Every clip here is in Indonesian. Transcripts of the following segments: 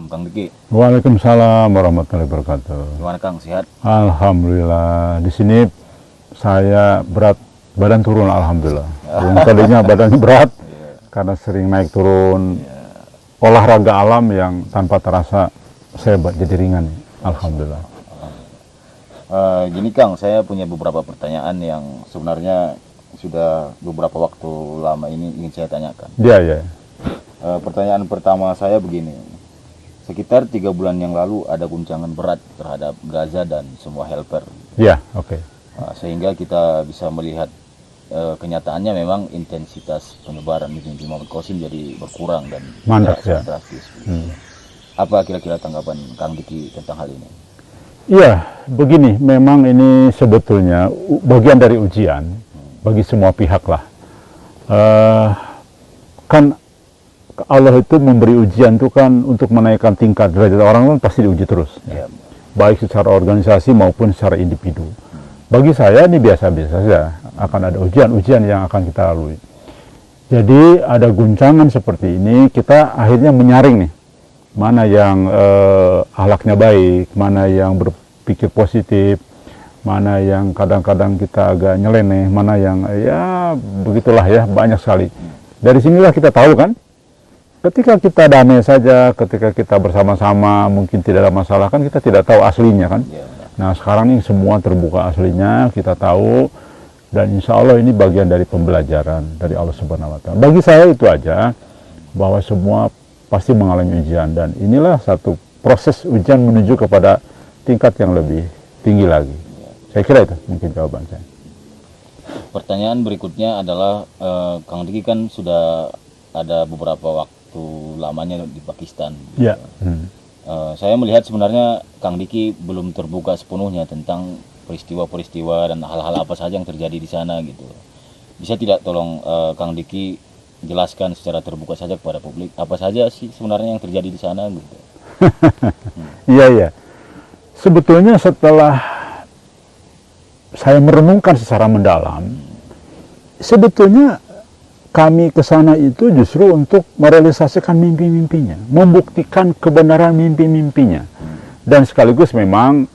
Kang Diki. Waalaikumsalam warahmatullahi wabarakatuh. Gimana Kang, sehat? Alhamdulillah. Di sini saya berat badan turun, alhamdulillah. Yang tadinya badannya berat karena sering naik turun. Olahraga alam yang tanpa terasa saya jadi ringan. Alhamdulillah. Gini Kang, saya punya beberapa pertanyaan yang sebenarnya sudah beberapa waktu lama ini ingin saya tanyakan. Iya. Pertanyaan pertama saya begini. Sekitar 3 bulan yang lalu ada guncangan berat terhadap Gaza dan semua helper. Iya, oke. Sehingga kita bisa melihat kenyataannya memang intensitas penyebaran mimpi Muhammad Qasim jadi berkurang dan Mandek, ya. drastis. Apa kira-kira tanggapan Kang Diki tentang hal ini? Iya, begini, memang ini sebetulnya bagian dari ujian bagi semua pihak lah. Kan Allah itu memberi ujian itu kan untuk menaikkan tingkat derajat orang kan pasti diuji terus. Ya. Baik secara organisasi maupun secara individu. Bagi saya ini biasa-biasa saja, akan ada ujian-ujian yang akan kita lalui. Jadi ada guncangan seperti ini, kita akhirnya menyaring nih, mana yang akhlaknya baik, mana yang berpikir positif, mana yang kadang-kadang kita agak nyeleneh, mana yang ya begitulah ya, banyak sekali. Dari sinilah kita tahu kan, ketika kita damai saja, ketika kita bersama-sama mungkin tidak ada masalah kan, kita tidak tahu aslinya kan. Nah sekarang ini semua terbuka aslinya, kita tahu, dan insya Allah ini bagian dari pembelajaran dari Allah Subhanahu Wa Taala. Bagi saya itu aja, bahwa semua pasti mengalami ujian, dan inilah satu proses ujian menuju kepada tingkat yang lebih tinggi lagi. Saya kira itu mungkin jawaban saya. Pertanyaan berikutnya adalah Kang Diki kan sudah ada beberapa waktu lamanya di Pakistan. Ya. Saya melihat sebenarnya Kang Diki belum terbuka sepenuhnya tentang peristiwa-peristiwa dan hal-hal apa saja yang terjadi di sana gitu. Bisa tidak tolong Kang Diki jelaskan secara terbuka saja kepada publik apa saja sih sebenarnya yang terjadi di sana gitu. Iya. Sebetulnya setelah saya merenungkan secara mendalam, sebetulnya kami ke sana itu justru untuk merealisasikan mimpi-mimpinya, membuktikan kebenaran mimpi-mimpinya, dan sekaligus memang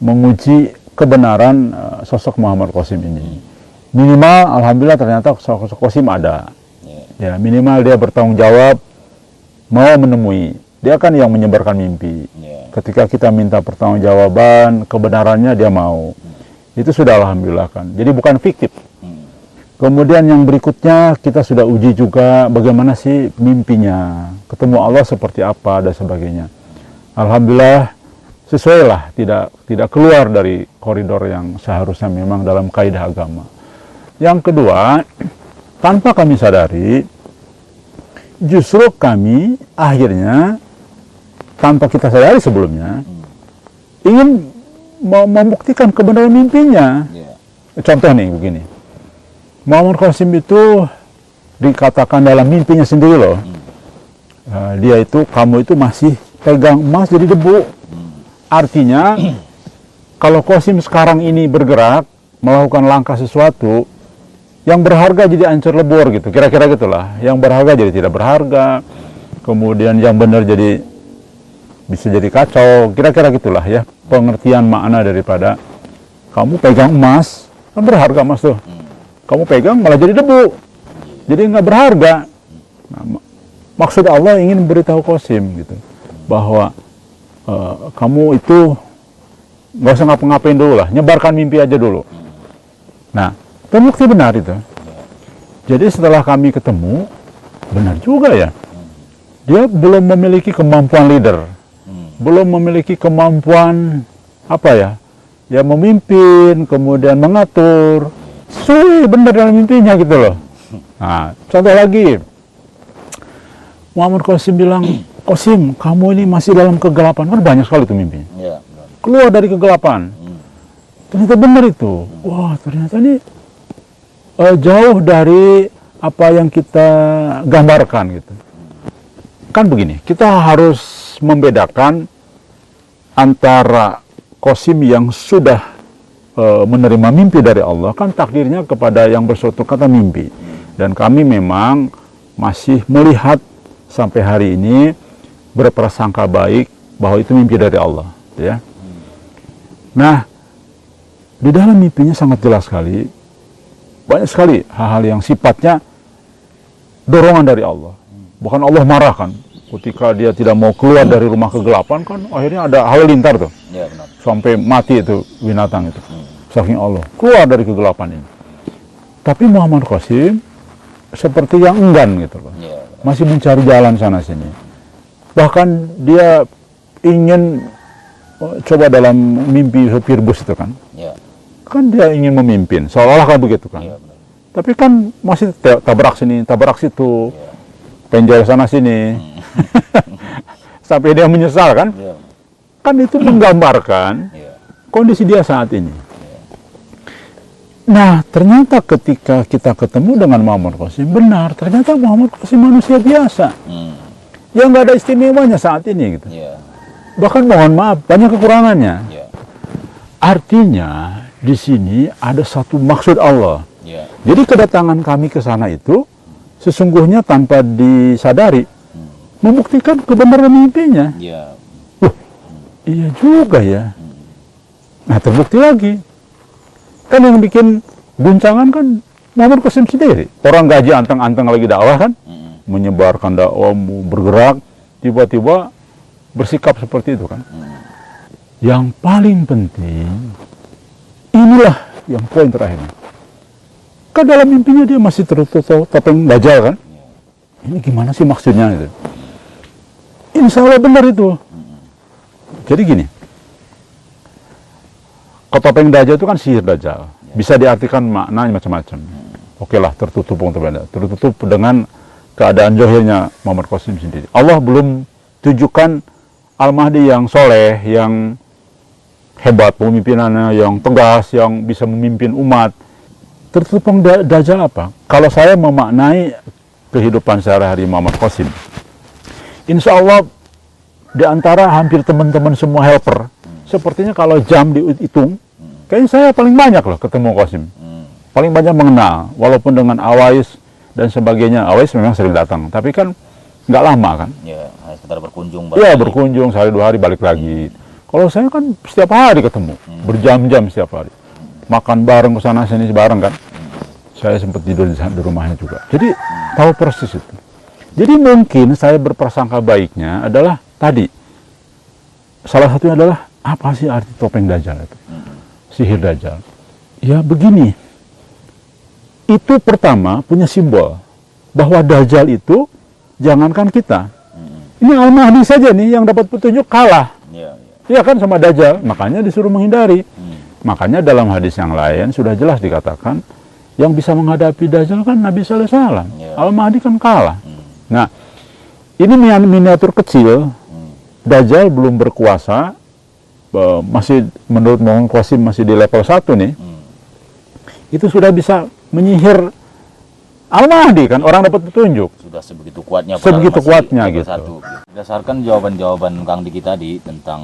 menguji kebenaran sosok Muhammad Qasim ini. Minimal, alhamdulillah ternyata sosok Qasim ada. Ya, minimal dia bertanggung jawab, mau menemui. Dia kan yang menyebarkan mimpi. Ketika kita minta pertanggungjawaban, kebenarannya dia mau. Itu sudah alhamdulillah kan. Jadi bukan fiktif. Kemudian yang berikutnya kita sudah uji juga bagaimana sih mimpinya, ketemu Allah seperti apa dan sebagainya. Alhamdulillah sesuai lah, tidak keluar dari koridor yang seharusnya memang dalam kaidah agama. Yang kedua, tanpa kami sadari, justru kami akhirnya tanpa kita sadari sebelumnya ingin membuktikan kebenaran mimpinya. Contoh nih begini. Muhammad Qasim itu dikatakan dalam mimpinya sendiri loh. Dia itu, kamu itu masih pegang emas jadi debu. Artinya, kalau Qasim sekarang ini bergerak, melakukan langkah sesuatu, yang berharga jadi hancur lebur gitu. Kira-kira gitulah. Yang berharga jadi tidak berharga. Kemudian yang benar jadi bisa jadi kacau. Kira-kira gitulah ya. Pengertian makna daripada kamu pegang emas, kan berharga emas tuh. Kamu pegang malah jadi debu, jadi nggak berharga. Nah, maksud Allah ingin memberitahu Qasim gitu, bahwa kamu itu nggak usah ngapa-ngapain dulu lah, nyebarkan mimpi aja dulu. Nah, terbukti benar itu. Jadi setelah kami ketemu, benar juga ya, dia belum memiliki kemampuan leader, belum memiliki kemampuan apa ya memimpin, kemudian mengatur. Sesuai benar dalam mimpinya gitu loh. Nah, contoh lagi, Muhammad Qasim bilang, Qasim, kamu ini masih dalam kegelapan. Kan banyak sekali tuh mimpinya. Keluar dari kegelapan. Ternyata benar itu. Wah, ternyata ini jauh dari apa yang kita gambarkan gitu. Kan begini, kita harus membedakan antara Qasim yang sudah menerima mimpi dari Allah, kan takdirnya kepada yang bersuatu kata mimpi. Dan kami memang masih melihat sampai hari ini berprasangka baik bahwa itu mimpi dari Allah, ya. Nah, di dalam mimpinya sangat jelas sekali, banyak sekali hal-hal yang sifatnya dorongan dari Allah. Bahkan Allah marah kan, ketika dia tidak mau keluar dari rumah kegelapan kan, akhirnya ada halilintar tuh, Ya, benar. sampai mati itu binatang itu, saking Allah keluar dari kegelapan ini. Tapi Muhammad Qasim seperti yang enggan gitu loh, Ya, masih mencari jalan sana sini. Bahkan dia ingin coba dalam mimpi sopir bus itu kan dia ingin memimpin, seolah-olah kan begitu kan. ya, benar. Tapi kan masih tabrak sini, tabrak situ, penjara sana sini, sampai dia menyesal kan. Ya, Kan itu menggambarkan ya, kondisi dia saat ini. Nah, ternyata ketika kita ketemu dengan Muhammad Qasim, benar, ternyata Muhammad Qasim manusia biasa, yang nggak ada istimewanya saat ini gitu. ya, Bahkan mohon maaf, banyak kekurangannya. ya, Artinya di sini ada satu maksud Allah. ya, Jadi kedatangan kami ke sana itu sesungguhnya tanpa disadari membuktikan kebenaran mimpinya. ya, Iya juga ya. Nah, terbukti lagi. Kan yang bikin guncangan kan Muhammad Qasim sendiri. Orang gaji anteng-anteng lagi dakwah kan, menyebarkan dakwah, bergerak, tiba-tiba bersikap seperti itu kan. Yang paling penting, inilah yang poin terakhirnya. Kan dalam mimpinya dia masih tertutup topeng dajjal kan. Ini gimana sih maksudnya itu? Insya Allah benar itu. Jadi gini, topeng dajjal itu kan sihir dajjal. Bisa diartikan maknanya macam-macam. Oke lah, tertutup tertutup dengan keadaan zahirnya Muhammad Qasim sendiri. Allah belum tunjukkan Al-Mahdi yang soleh, yang hebat pemimpinannya, yang tegas, yang bisa memimpin umat. Tertutup dajjal apa? Kalau saya memaknai kehidupan sehari-hari Muhammad Qasim, insya Allah di antara hampir teman-teman semua helper, sepertinya kalau jam dihitung, kayaknya saya paling banyak loh ketemu Qasim. Paling banyak mengenal, walaupun dengan Awais dan sebagainya. Awais memang sering datang, tapi kan nggak lama kan. ya, hanya sekedar berkunjung. Iya, berkunjung sehari dua hari balik lagi. Kalau saya kan setiap hari ketemu, berjam-jam setiap hari. Makan bareng ke sana sini bareng kan. Saya sempat tidur di rumahnya juga. Jadi tahu persis itu. Jadi mungkin saya berprasangka baiknya adalah tadi. Salah satunya adalah apa sih arti topeng dajjal itu? Sihir dajjal. Ya begini. Itu pertama punya simbol bahwa dajjal itu jangankan kita. Ini Al-Mahdi saja nih yang dapat petunjuk kalah. Iya kan sama dajjal, makanya disuruh menghindari. Makanya dalam hadis yang lain sudah jelas dikatakan yang bisa menghadapi dajjal kan Nabi sallallahu alaihi wasallam. Al-Mahdi kan kalah. Nah, ini miniatur kecil. Dajjal belum berkuasa, masih menurut Muhammad Qasim masih di level 1 nih. Itu sudah bisa menyihir Al-Mahdi kan, orang dapat petunjuk. Sudah sebegitu kuatnya. Sebegitu kuatnya gitu. Berdasarkan jawaban-jawaban Kang Diki tadi tentang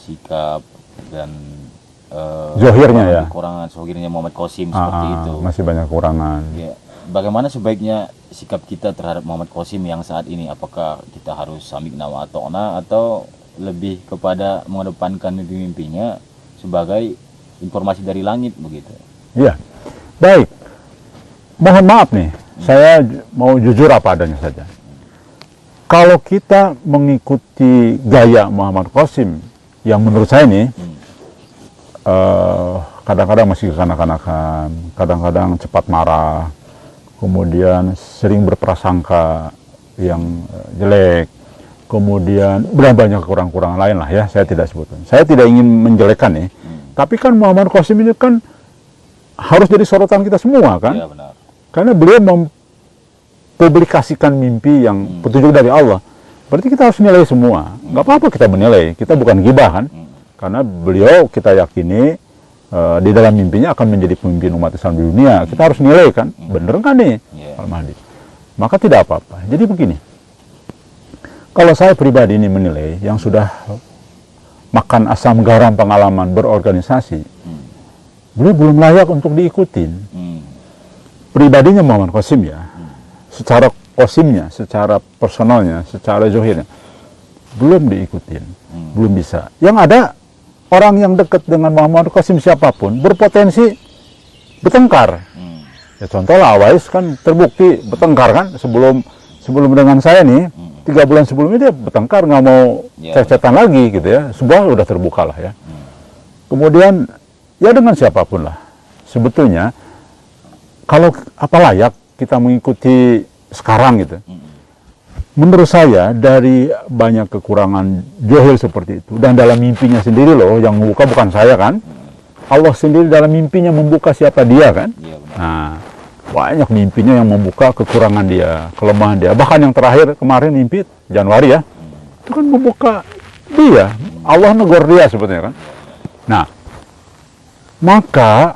sikap dan Zohirnya ya. kekurangan zohirnya Muhammad Qasim seperti itu. Masih banyak kekurangan. Ya. Bagaimana sebaiknya sikap kita terhadap Muhammad Qasim yang saat ini? Apakah kita harus samikna wa ta'na atau lebih kepada mengedepankan mimpi-mimpinya sebagai informasi dari langit begitu? Iya. Baik. Mohon maaf nih, saya mau jujur apa adanya saja. Kalau kita mengikuti gaya Muhammad Qasim yang menurut saya nih kadang-kadang masih kekanak-kanakan, kadang-kadang cepat marah, kemudian sering berprasangka yang jelek, kemudian banyak kurang-kurang lain lah ya, saya tidak sebutkan. Saya tidak ingin menjelekkan nih, tapi kan Muhammad Qasim ini kan harus jadi sorotan kita semua kan, Ya, benar. karena beliau mempublikasikan mimpi yang petunjuk dari Allah. Berarti kita harus nilai semua, nggak apa-apa kita menilai, kita bukan gibah kan, karena beliau kita yakini di dalam mimpinya akan menjadi pemimpin umat Islam di dunia. Kita harus nilai kan, bener kan nih Al-Mahdi. Maka tidak apa-apa. Jadi begini, kalau saya pribadi ini menilai yang sudah makan asam garam pengalaman berorganisasi, beliau belum layak untuk diikutin. Pribadinya Muhammad Qasim ya, secara Qasimnya, secara personalnya, secara zohirnya belum diikutin, belum bisa. Yang ada orang yang dekat dengan Muhammad Qasim siapapun berpotensi bertengkar. Ya contohlah Awais kan terbukti bertengkar kan sebelum dengan saya nih 3 bulan sebelumnya dia bertengkar, nggak mau cecetan lagi gitu ya. Sebuah udah terbuka lah ya. Kemudian ya dengan siapapun lah. Sebetulnya kalau apa layak kita mengikuti sekarang gitu. Menurut saya dari banyak kekurangan Johil seperti itu, dan dalam mimpinya sendiri loh yang membuka bukan saya kan. Allah sendiri dalam mimpinya membuka siapa dia kan. Nah, banyak mimpinya yang membuka kekurangan dia, kelemahan dia. Bahkan yang terakhir kemarin mimpi Januari ya, itu kan membuka dia. Allah negor dia sebetulnya kan. Nah, maka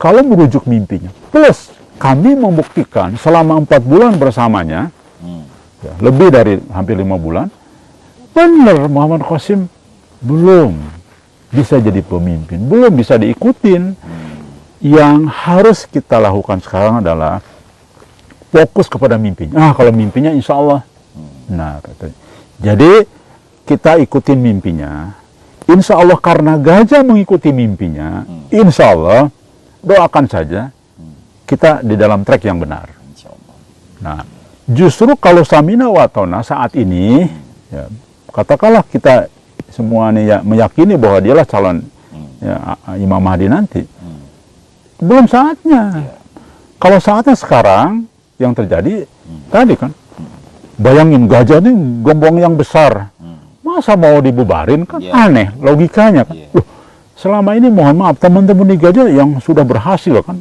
kalau merujuk mimpinya, plus kami membuktikan selama 4 bulan bersamanya, ya, lebih dari hampir 5 bulan, benar Muhammad Qasim belum bisa jadi pemimpin, belum bisa diikutin. Yang harus kita lakukan sekarang adalah fokus kepada mimpinya. Kalau mimpinya insya Allah benar. Jadi kita ikutin mimpinya. Insya Allah karena gajah mengikuti mimpinya, insya Allah doakan saja kita di dalam track yang benar. Nah, justru kalau Samina Watona saat ini, ya, katakanlah kita semua ini ya, meyakini bahwa dialah calon ya, Imam Mahdi nanti. Belum saatnya. Kalau saatnya sekarang yang terjadi tadi kan, bayangin gajah ini gombong yang besar, masa mau dibubarin kan aneh logikanya kan. Loh, selama ini mohon maaf teman-teman di gajah yang sudah berhasil kan,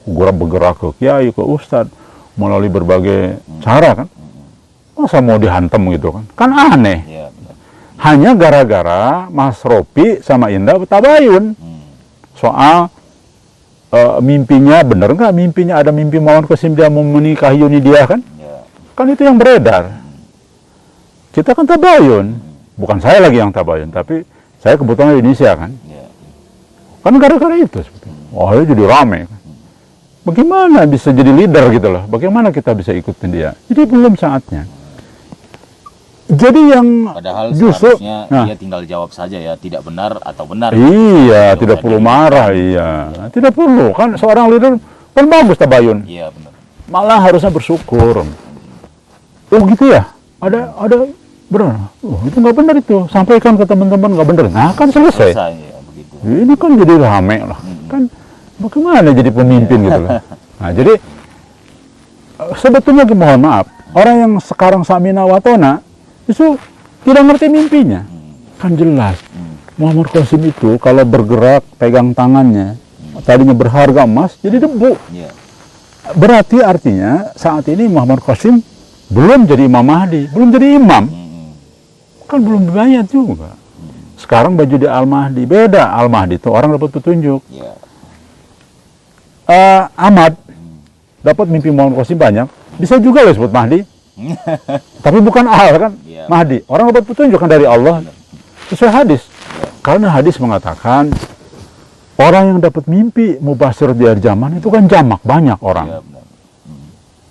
bergerak ke kiai, ke ustadz melalui berbagai cara kan, masa mau dihantam gitu kan aneh. Hanya gara-gara Mas Ropi sama Indah bertabayun soal mimpinya benar nggak, mimpinya ada mimpi Muhammad Qasim dia mau menikahi Yuni dia kan, kan itu yang beredar. Kita kan tabayun, bukan saya lagi yang tabayun, tapi saya kebetulan di Indonesia kan, kan gara-gara itu, itu jadi rame. Bagaimana bisa jadi leader gitu loh, bagaimana kita bisa ikutin dia, jadi belum saatnya. Jadi yang padahal justru dia tinggal jawab saja ya, tidak benar atau benar. Iya, tidak perlu marah, iya. Tidak perlu, kan seorang leader kan bagus tabayun. Iya, benar. Malah harusnya bersyukur. Oh gitu ya, ada benar. Oh, itu nggak benar itu, sampaikan ke teman-teman nggak benar. Nah kan selesai. Ya, begitu. Ini kan jadi rame lah. Kan bagaimana jadi pemimpin gitu loh. Nah jadi sebetulnya mohon maaf, orang yang sekarang Samina Watona itu tidak ngerti mimpinya. Kan jelas Muhammad Qasim itu kalau bergerak pegang tangannya, tadinya berharga emas jadi debu. Berarti artinya saat ini Muhammad Qasim belum jadi Imam Mahdi, belum jadi imam. Kan belum dibayar juga. Sekarang baju di Al-Mahdi, beda. Al-Mahdi itu orang dapat petunjuk. Ahmad dapat mimpi Muhammad Qasim banyak, bisa juga loh disebut Mahdi. Tapi bukan kan Mahdi. Orang dapat petunjuk kan dari Allah sesuai hadis. Karena hadis mengatakan orang yang dapat mimpi mubasyir di akhir zaman itu kan jamak, banyak orang.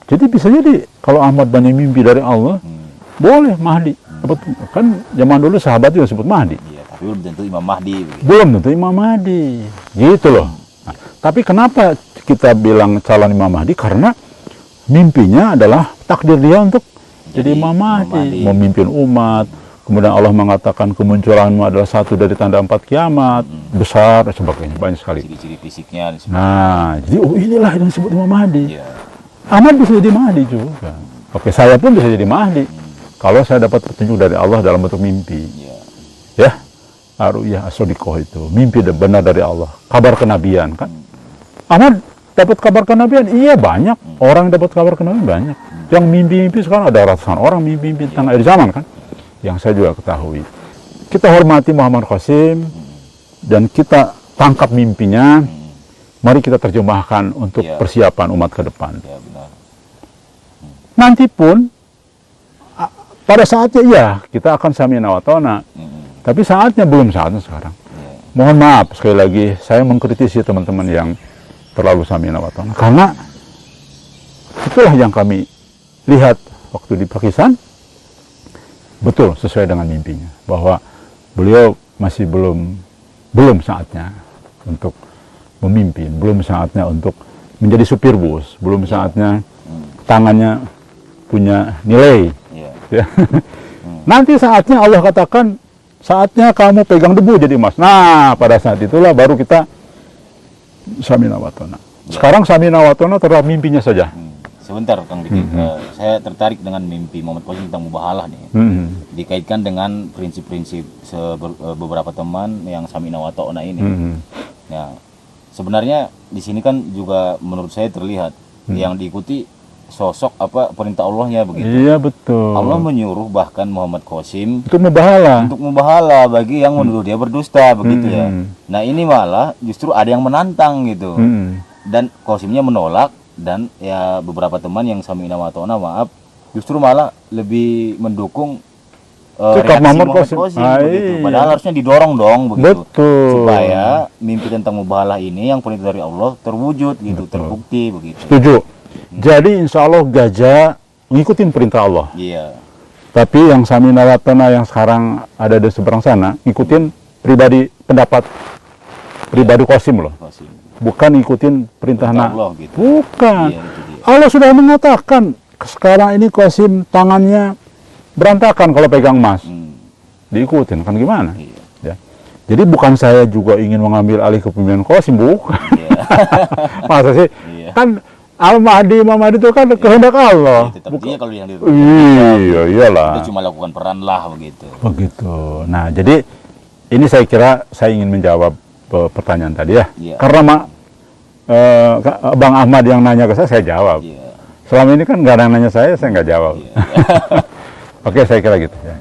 Jadi bisa jadi kalau Ahmad banyak mimpi dari Allah, boleh Mahdi. Kan zaman dulu sahabat juga sebut Mahdi. Tapi belum tentu Imam Mahdi. Belum tentu Imam Mahdi. Gitu loh. Nah, tapi kenapa kita bilang calon Imam Mahdi? Karena mimpinya adalah takdir dia untuk jadi Imam Mahdi, memimpin umat. Kemudian Allah mengatakan kemunculanmu adalah satu dari tanda 4 kiamat, besar dan sebagainya, banyak sekali. Ciri-ciri fisiknya. Nah, jadi inilah yang disebut Imam Mahdi. Ahmad bisa jadi Mahdi juga. Oke, saya pun bisa jadi Mahdi kalau saya dapat petunjuk dari Allah dalam bentuk mimpi. Ya, Ar-Ru'yah As-Shadiqah itu mimpi benar dari Allah, kabar kenabian kan. Ahmad dapat kabar kenabian, iya banyak. Orang yang dapat kabar kenabian banyak. Yang mimpi-mimpi sekarang ada ratusan orang mimpi-mimpi tentang akhir zaman kan. Yang saya juga ketahui. Kita hormati Muhammad Qasim dan kita tangkap mimpinya. Mari kita terjemahkan untuk persiapan umat ke depan. Nanti pun pada saatnya iya kita akan Samina Watona. Tapi saatnya belum saatnya sekarang. Mohon maaf sekali lagi saya mengkritisi teman-teman yang terlalu Samina Watona, karena itulah yang kami lihat waktu di Pakistan, betul sesuai dengan mimpinya, bahwa beliau masih belum saatnya untuk memimpin, belum saatnya untuk menjadi supir bus, belum saatnya tangannya punya nilai. Iya. Ya. Nanti saatnya Allah katakan, saatnya kamu pegang debu jadi emas. Nah, pada saat itulah baru kita samina wa ta'na. Sekarang samina wa ta'na terhadap mimpinya saja. Sebentar Kang Diki, saya tertarik dengan mimpi Muhammad Qasim tentang mubahalah nih. Dikaitkan dengan prinsip-prinsip beberapa teman yang samina wa ta'na ini. Ya, sebenarnya di sini kan juga menurut saya terlihat yang diikuti sosok perintah Allahnya begitu. Iya, betul. Allah menyuruh bahkan Muhammad Qasim Untuk mubahalah. untuk mubahalah bagi yang menuduh dia berdusta begitu ya. Nah, ini malah justru ada yang menantang gitu. Dan Qasimnya menolak, dan ya beberapa teman yang samina wa ta'na justru malah lebih mendukung Sikap reaksi Muhammad Qasim. begitu. Iya. Padahal harusnya didorong dong begitu. Betul. Supaya mimpi tentang mubahalah ini yang perintah dari Allah terwujud gitu, terbukti begitu. Setuju. Jadi insya Allah gajah ngikutin perintah Allah. Iya. Tapi yang samina wa ta'na yang sekarang ada di seberang sana, ngikutin pendapat pribadi Qasim loh. Qasim. Bukan ngikutin perintah Allah gitu. Bukan. Iya, itu dia. Allah sudah mengatakan sekarang ini Qasim tangannya berantakan kalau pegang emas. Diikutin kan gimana? Iya. Ya. Jadi bukan saya juga ingin mengambil alih kepemimpinan Qasim, bukan. Iya. Masa sih? Iya. Kan Al-Mahdi, Imam Mahdi itu kan kehendak Allah. Tetap dia kalau yang Iya, iyalah. dia cuma lakukan peran lah begitu. Begitu. Nah, jadi ini saya kira saya ingin menjawab pertanyaan tadi ya. Iya. Karena Bang Ahmad yang nanya ke saya jawab. Iya. Selama ini kan nggak ada yang nanya saya nggak jawab. Iya. Oke, saya kira gitu ya.